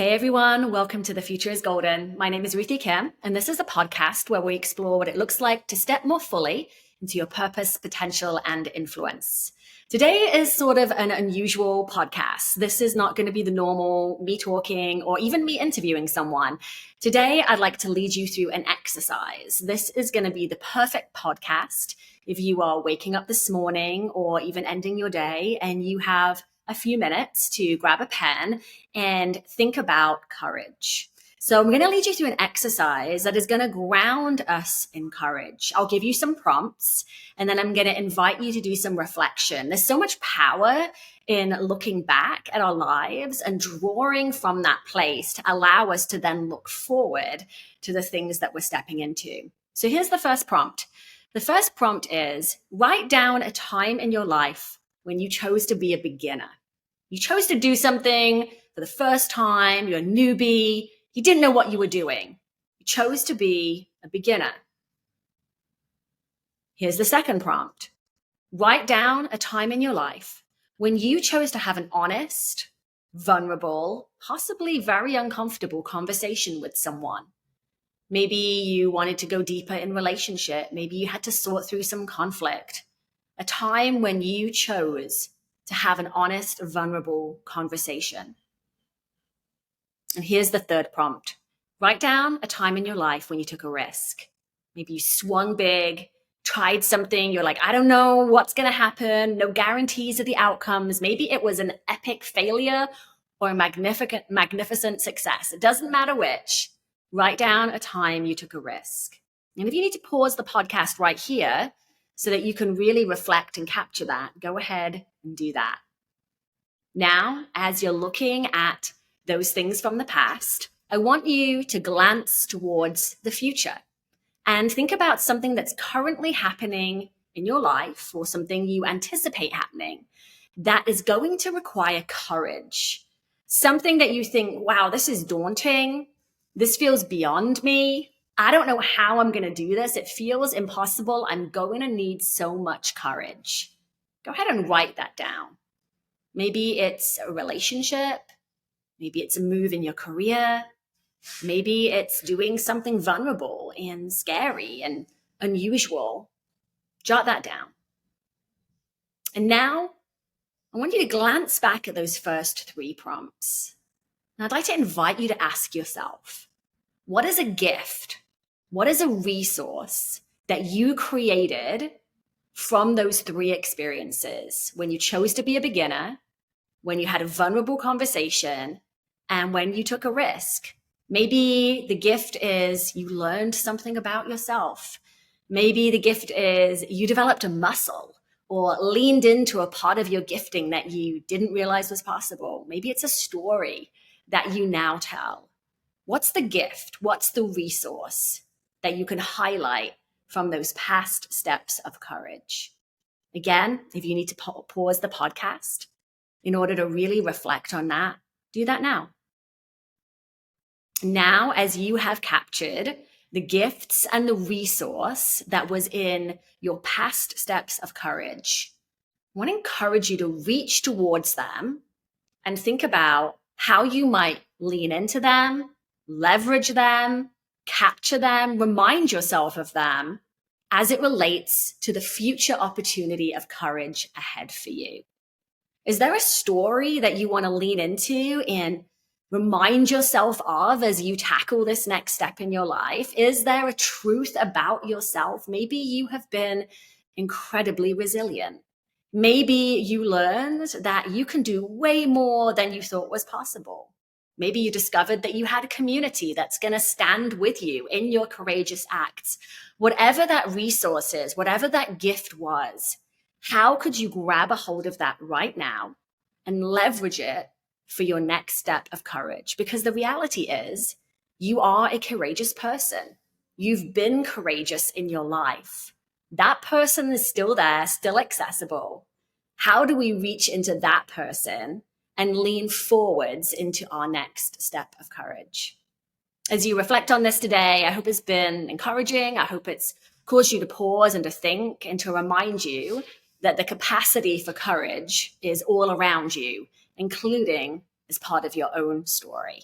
Hey everyone, welcome to The Future is Golden. My name is Ruthie Kim, and this is a podcast where we explore what it looks like to step more fully into your purpose, potential, and influence. Today is sort of an unusual podcast. This is not going to be the normal me talking or even me interviewing someone. Today, I'd like to lead you through an exercise. This is going to be the perfect podcast if you are waking up this morning or even ending your day and you have a few minutes to grab a pen and think about courage. So I'm going to lead you through an exercise that is going to ground us in courage. I'll give you some prompts, and then I'm going to invite you to do some reflection. There's so much power in looking back at our lives and drawing from that place to allow us to then look forward to the things that we're stepping into. So here's the first prompt. The first prompt is write down a time in your life when you chose to be a beginner. You chose to do something for the first time, you're a newbie, you didn't know what you were doing. You chose to be a beginner. Here's the second prompt. Write down a time in your life when you chose to have an honest, vulnerable, possibly very uncomfortable conversation with someone. Maybe you wanted to go deeper in relationship. Maybe you had to sort through some conflict. A time when you chose to have an honest, vulnerable conversation. And here's the third prompt. Write down a time in your life when you took a risk. Maybe you swung big, tried something. You're like, I don't know what's going to happen. No guarantees of the outcomes. Maybe it was an epic failure or a magnificent success. It doesn't matter which. Write down a time you took a risk. And if you need to pause the podcast right here so that you can really reflect and capture that, go ahead and do that. Now, as you're looking at those things from the past, I want you to glance towards the future and think about something that's currently happening in your life or something you anticipate happening that is going to require courage. Something that you think, wow, this is daunting. This feels beyond me. I don't know how I'm going to do this. It feels impossible. I'm going to need so much courage. Go ahead and write that down. Maybe it's a relationship. Maybe it's a move in your career. Maybe it's doing something vulnerable and scary and unusual. Jot that down. And now I want you to glance back at those first three prompts. And I'd like to invite you to ask yourself, what is a gift? What is a resource that you created from those three experiences when you chose to be a beginner, when you had a vulnerable conversation, and when you took a risk? Maybe the gift is you learned something about yourself. Maybe the gift is you developed a muscle or leaned into a part of your gifting that you didn't realize was possible. Maybe it's a story that you now tell. What's the gift? What's the resource that you can highlight from those past steps of courage? Again, if you need to pause the podcast in order to really reflect on that, do that now. Now, as you have captured the gifts and the resource that was in your past steps of courage, I want to encourage you to reach towards them and think about how you might lean into them, leverage them, capture them, remind yourself of them as it relates to the future opportunity of courage ahead for you. Is there a story that you want to lean into and remind yourself of as you tackle this next step in your life? Is there a truth about yourself? Maybe you have been incredibly resilient. Maybe you learned that you can do way more than you thought was possible. Maybe you discovered that you had a community that's going to stand with you in your courageous acts. Whatever that resource is, whatever that gift was, how could you grab a hold of that right now and leverage it for your next step of courage? Because the reality is, you are a courageous person. You've been courageous in your life. That person is still there, still accessible. How do we reach into that person and lean forwards into our next step of courage? As you reflect on this today, I hope it's been encouraging. I hope it's caused you to pause and to think and to remind you that the capacity for courage is all around you, including as part of your own story.